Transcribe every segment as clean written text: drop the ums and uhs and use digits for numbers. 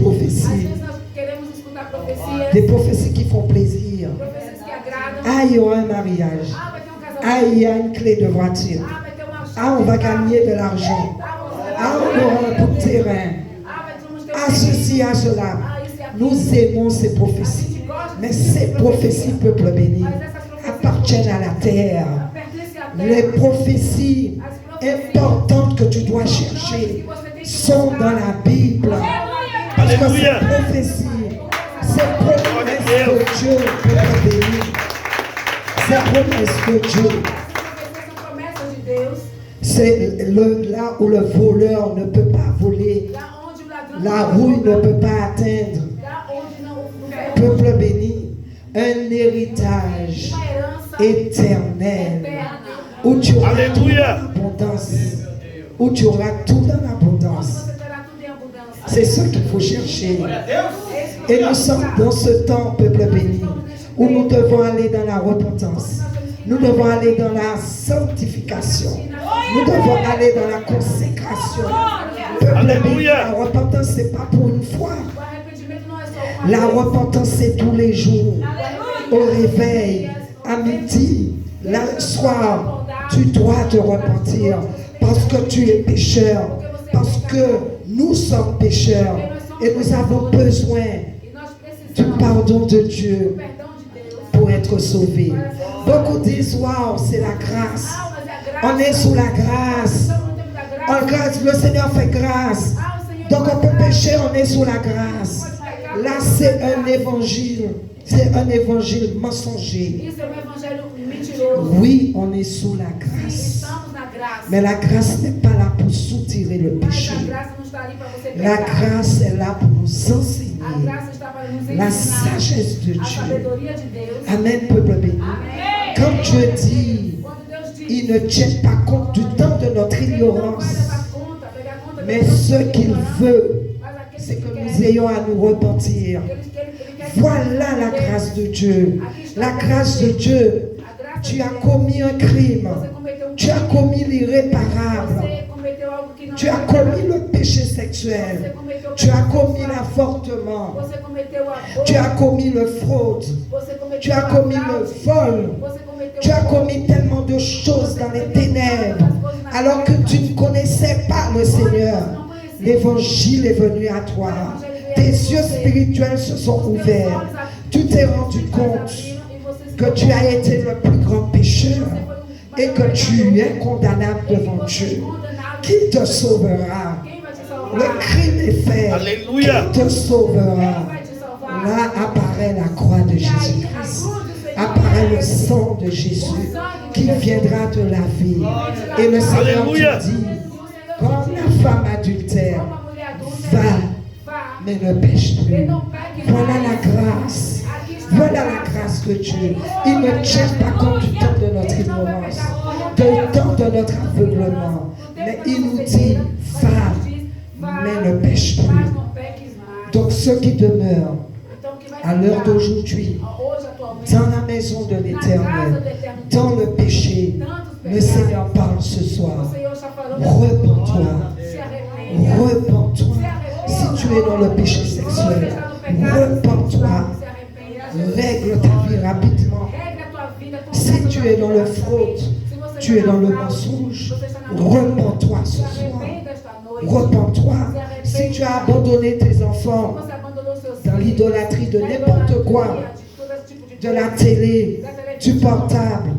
prophéties. Des prophéties qui font plaisir. Ah, il y aura un mariage. Ah, il y a une clé de voiture. Ah, on va gagner de l'argent. Ah, on aura un bout de terrain. Ah, ceci, ah, cela. Nous aimons ces prophéties. Mais ces prophéties, peuple béni, appartiennent à la terre. Les prophéties importantes que tu dois chercher sont dans la Bible. Parce que ces prophéties, ces promesses de Dieu, peuple béni, ces promesses de Dieu, c'est là où le voleur ne peut pas voler, la rouille ne peut pas atteindre. Peuple béni, un héritage éternel où tu auras tout dans l'abondance, où tu auras tout dans l'abondance. C'est ce qu'il faut chercher. Et nous sommes dans ce temps, peuple béni, où nous devons aller dans la repentance. Nous devons aller dans la sanctification. Nous devons aller dans la consécration. Peuple béni, la repentance, ce n'est pas pour une fois. La repentance, c'est tous les jours. Au réveil, à midi, le soir, tu dois te repentir parce que tu es pécheur, parce que nous sommes pécheurs et nous avons besoin du pardon de Dieu pour être sauvés. Beaucoup disent, waouh, c'est la grâce. On est sous la grâce. En grâce, le Seigneur fait grâce. Donc on peut pécher, on est sous la grâce. Là, c'est un évangile. C'est un évangile mensonger. Oui, on est sous la grâce. Mais la grâce n'est pas là pour soutirer le péché. La grâce est là pour nous enseigner la sagesse de Dieu. Amen, peuple béni. Quand Dieu dit, il ne tient pas compte du temps de notre ignorance. Mais ce qu'il veut, c'est que nous ayons à nous repentir. Voilà la grâce de Dieu. La grâce de Dieu. Tu as commis un crime. Tu as commis l'irréparable. Tu as commis le péché sexuel. Tu as commis l'avortement. Tu as commis le fraude. Tu as commis le vol. Tu as commis tellement de choses dans les ténèbres alors que tu ne connaissais pas le Seigneur. L'évangile est venu à toi. Tes yeux spirituels se sont ouverts. Tu t'es rendu compte que tu as été le plus grand pécheur et que tu es condamnable devant Dieu. Qui te sauvera? Le crime est fait. Alléluia. Qui te sauvera? Là apparaît la croix de Jésus-Christ. Apparaît le sang de Jésus qui viendra te laver. Et le Seigneur te dit, quand la femme adultère va, mais ne pêche plus. Voilà la grâce. Voilà la grâce de Dieu. Il ne tient pas compte du temps de notre ignorance, du temps de notre aveuglement. Mais il nous dit, va, mais ne pêche plus. Donc ceux qui demeurent à l'heure d'aujourd'hui, dans la maison de l'Éternel, dans le péché, le Seigneur parle ce soir. Repens-toi. Repens-toi. Si tu es dans le péché sexuel, repens-toi. Règle ta vie rapidement. Si tu es dans le fraude, tu es dans le mensonge, repens-toi ce soir. Repens-toi. Si tu as abandonné tes enfants dans l'idolâtrie de n'importe quoi, de la télé, du portable,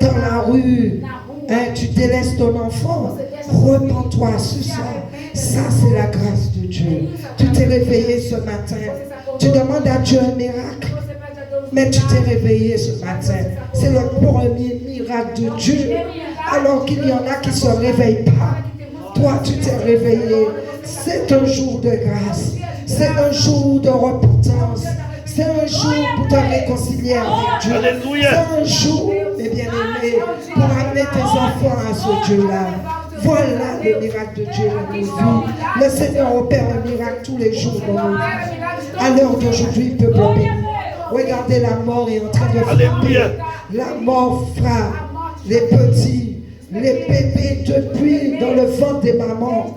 dans la rue, tu délaisses ton enfant, repens-toi ce soir. Ça, c'est la grâce de Dieu. Tu t'es réveillé ce matin. Tu demandes à Dieu un miracle. Mais tu t'es réveillé ce matin. C'est le premier miracle de Dieu. Alors qu'il y en a qui ne se réveillent pas. Toi, tu t'es réveillé. C'est un jour de grâce. C'est un jour de repentance. C'est un jour pour te réconcilier avec Dieu. C'est un jour, mes bien-aimés, pour amener tes enfants à ce Dieu-là. Voilà le miracle de Dieu dans nos vies. Le Seigneur opère un miracle tous les jours dans nos vies. À l'heure d'aujourd'hui, peuple béni, regardez, la mort est en train de frapper. La mort frappe les petits, les bébés depuis dans le ventre des mamans.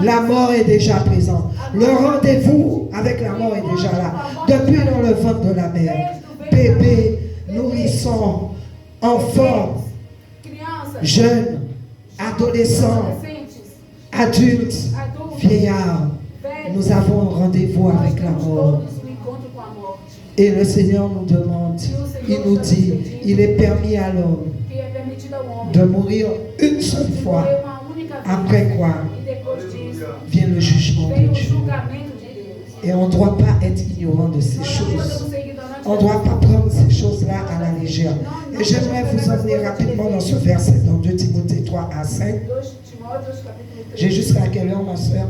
La mort est déjà présente. Le rendez-vous avec la mort est déjà là. Depuis dans le ventre de la mère. Bébé, nourrisson, enfant, jeune, adolescent, adulte, vieillard. Nous avons un rendez-vous avec la mort. Et le Seigneur nous demande, il nous dit, il est permis à l'homme de mourir une seule fois. Après quoi vient le jugement de Dieu. Et on ne doit pas être ignorant de ces choses. On ne doit pas prendre ces choses-là à la légère. Et j'aimerais vous emmener rapidement dans ce verset, dans 2 Timothée 3 à 5. J'ai jusqu'à quelle heure, ma soeur?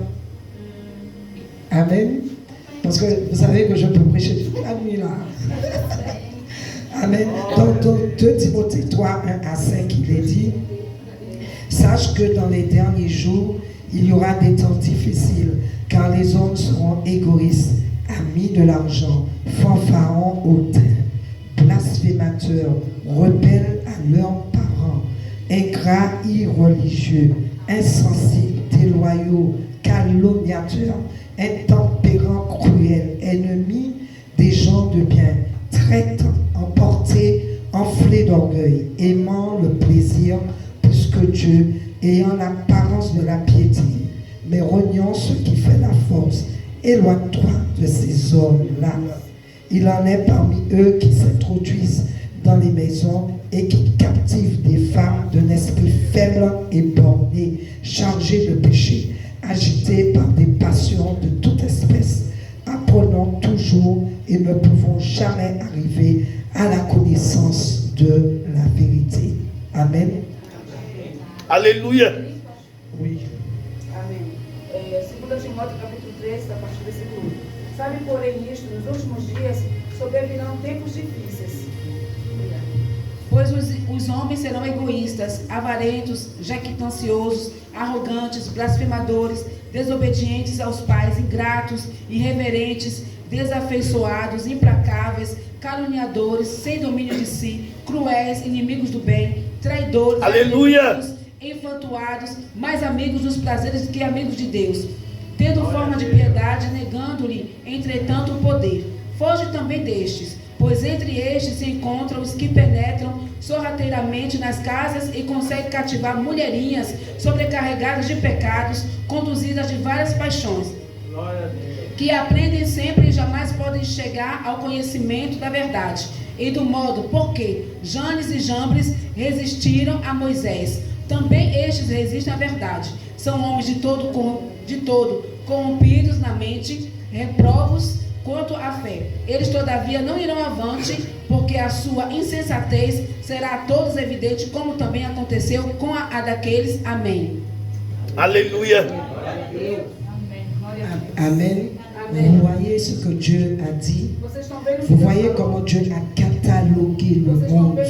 Amen. Parce que vous savez que je peux prêcher toute la nuit là. Amen. Donc, 2 Timothée 3, 1 à 5, il est dit, sache que dans les derniers jours, il y aura des temps difficiles, car les hommes seront égoïstes, amis de l'argent, fanfarons hautains, blasphémateurs, rebelles à leurs parents, ingrats, irreligieux, insensibles, déloyaux, calomniateurs, intempérants, cruels, ennemis des gens de bien, traitants, emportés, enflés d'orgueil, aimant le plaisir plus que Dieu, ayant l'apparence de la piété, mais rognant ce qui fait la force. Éloigne-toi de ces hommes-là. Il en est parmi eux qui s'introduisent dans les maisons et qui captivent des femmes d'un esprit faible et borné, chargées de péché, agitées par des passions de toute espèce. Apprenons toujours et ne pouvons jamais arriver à la connaissance de la vérité. Amen. Alléluia. Oui. Amém. 2 Timóteo capítulo 3, a partir do versículo 1. Sabe, porém, isto, nos últimos dias sobrevirão tempos difíceis. Pois os homens serão egoístas, avarentos, jactanciosos, arrogantes, blasfemadores, desobedientes aos pais, ingratos, irreverentes, desafeiçoados, implacáveis, caluniadores, sem domínio de si, cruéis, inimigos do bem, traidores, aleluia, enfantuados, mais amigos dos prazeres que amigos de Deus, tendo forma de piedade, negando-lhe, entretanto, o poder. Foge também destes, pois entre estes se encontram os que penetram sorrateiramente nas casas e conseguem cativar mulherinhas sobrecarregadas de pecados, conduzidas de várias paixões, que aprendem sempre e jamais podem chegar ao conhecimento da verdade, e do modo porque Janes e Jambres resistiram a Moisés. Também estes resistem à verdade. São homens de todo corrompidos na mente, reprobos quanto à fé. Eles, todavia, não irão avante, porque a sua insensatez será a todos evidente, como também aconteceu com a daqueles. Amém. Alléluia. Amen. Vous voyez ce que Dieu a dit. Vous voyez comment Dieu a catalogué le monde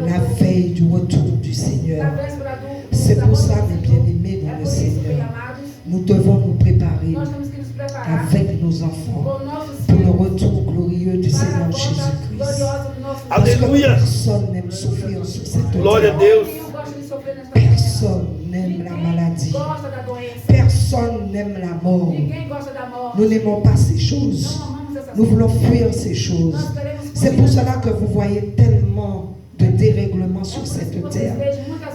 la veille du retour du Seigneur. C'est pour ça, mes bien-aimés dans le Seigneur, nous devons nous préparer avec nos enfants pour le retour glorieux du Seigneur Jésus-Christ. Parce que personne n'aime souffrir sur cette terre. Personne n'aime la maladie. Personne n'aime la mort. Nous n'aimons pas ces choses. Nous voulons fuir ces choses. C'est pour cela que vous voyez tellement de dérèglements sur cette terre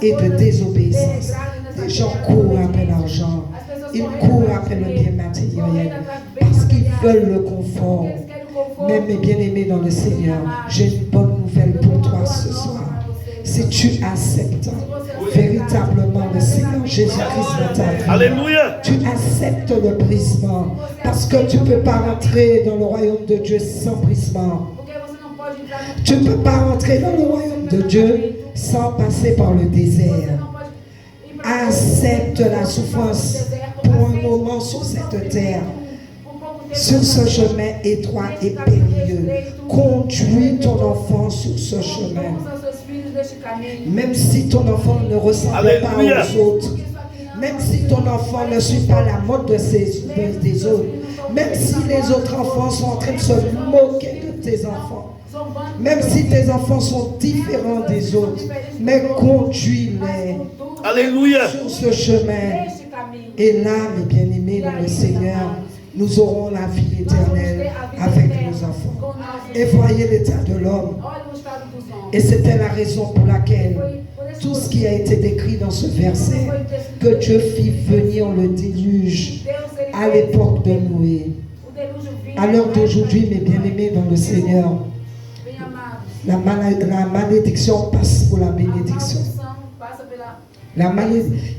et de désobéissance. Les gens courent après l'argent. Ils courent après le bien matériel parce qu'ils veulent le confort. Mais mes bien-aimés dans le Seigneur, j'ai une bonne nouvelle pour toi ce soir. Si tu acceptes véritablement le Seigneur Jésus-Christ dans ta vie, alléluia, tu acceptes le brisement, parce que tu ne peux pas rentrer dans le royaume de Dieu sans brisement. Tu ne peux pas rentrer dans le royaume de Dieu sans passer par le désert. Accepte la souffrance pour un moment sur cette terre, sur ce chemin étroit et périlleux. Conduis ton enfant sur ce chemin. Même si ton enfant ne ressemble pas aux autres, même si ton enfant ne suit pas la mode des autres, même si les autres enfants sont en train de se moquer de tes enfants, même si tes enfants sont différents des autres, mais conduis-les alléluia, sur ce chemin Et là, mes bien-aimés dans le Seigneur, nous aurons la vie éternelle avec nos enfants. Et voyez l'état de l'homme. Olha o estado dos homens. Et c'était la raison pour laquelle tout ce qui a été décrit dans ce verset, que Dieu fit venir le déluge à l'époque de Noé. O delúgio vinha. À l'heure d'aujourd'hui, mes bien-aimés dans le Seigneur, Bem amados. la malédiction passe pour la A bénédiction. maldição passa pela.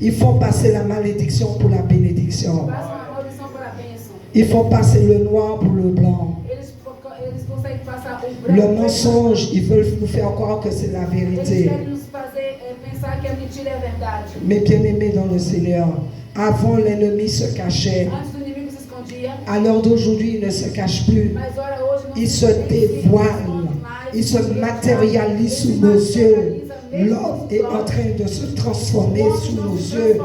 Il faut passer la malédiction pour la bénédiction. Passa uma maldição para a bênção. Il faut passer le noir pour le blanc. Eles conseguem passar o branco. Le mensonge, ils veulent nous faire croire que c'est la Eles vérité. querem nos fazer pensar que a mentira é a verdade. Mes bien-aimés dans le Seigneur, avant l'ennemi se cachait. Antes do inimigo se escondia, À l'heure d'aujourd'hui, il ne se cache plus. mas ora hoje não Il se esconde dévoile. mais, Il se matérialise sous nos yeux. L'homme est en train de se transformer sous nos yeux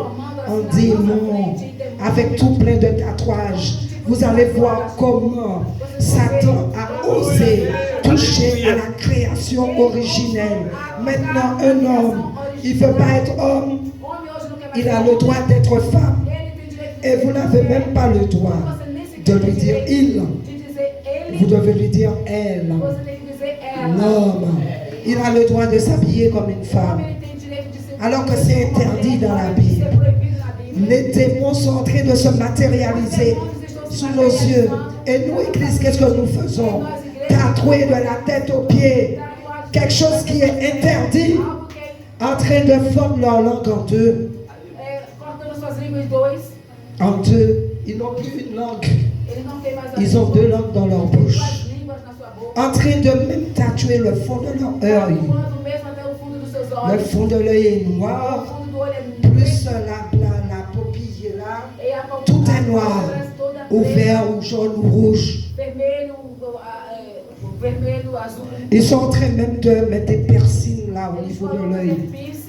en démon, avec tout plein de tatouages. Vous allez voir comment Satan a osé toucher à la création originelle. Maintenant, un homme, il ne veut pas être homme, Homem hoje não quer mais il a ser le droit d'être femme. Ele tem direito de Et vous n'avez même pas le droit de lui dire il. de dizer ele, Vous devez lui dire elle. você tem que dizer ela. L'homme, il a le droit de s'habiller comme une O femme. homem ele tem direito de ser Alors que c'est interdit dans la Bible. C'est proibido na Bíblia. Les démons sont en train de se matérialiser sous nos yeux. Et nous, Église, qu'est-ce que nous faisons? Tatouer de la tête aux pieds. Quelque chose qui est interdit, Algo que é en train de fondre leur langue en deux. cortando suas línguas em dois. En deux. Ils n'ont plus une langue. Eles não têm mais a Ils ont deux langues dans leur bouche. duas línguas na sua boca. En train de même tatouer le fond de leur œil. Voando mesmo até o fundo dos seus Le olhos. fond de l'œil est O noir. fundo do olho é Plus la pupille est là. E a palpebra Tout est noir. parece toda Ou preta, vert, ou jaune, ou rouge. vermelho, vermelho, azul. Ils sont en train même de mettre des piercings là au Eles niveau de foram fazer l'œil. piercing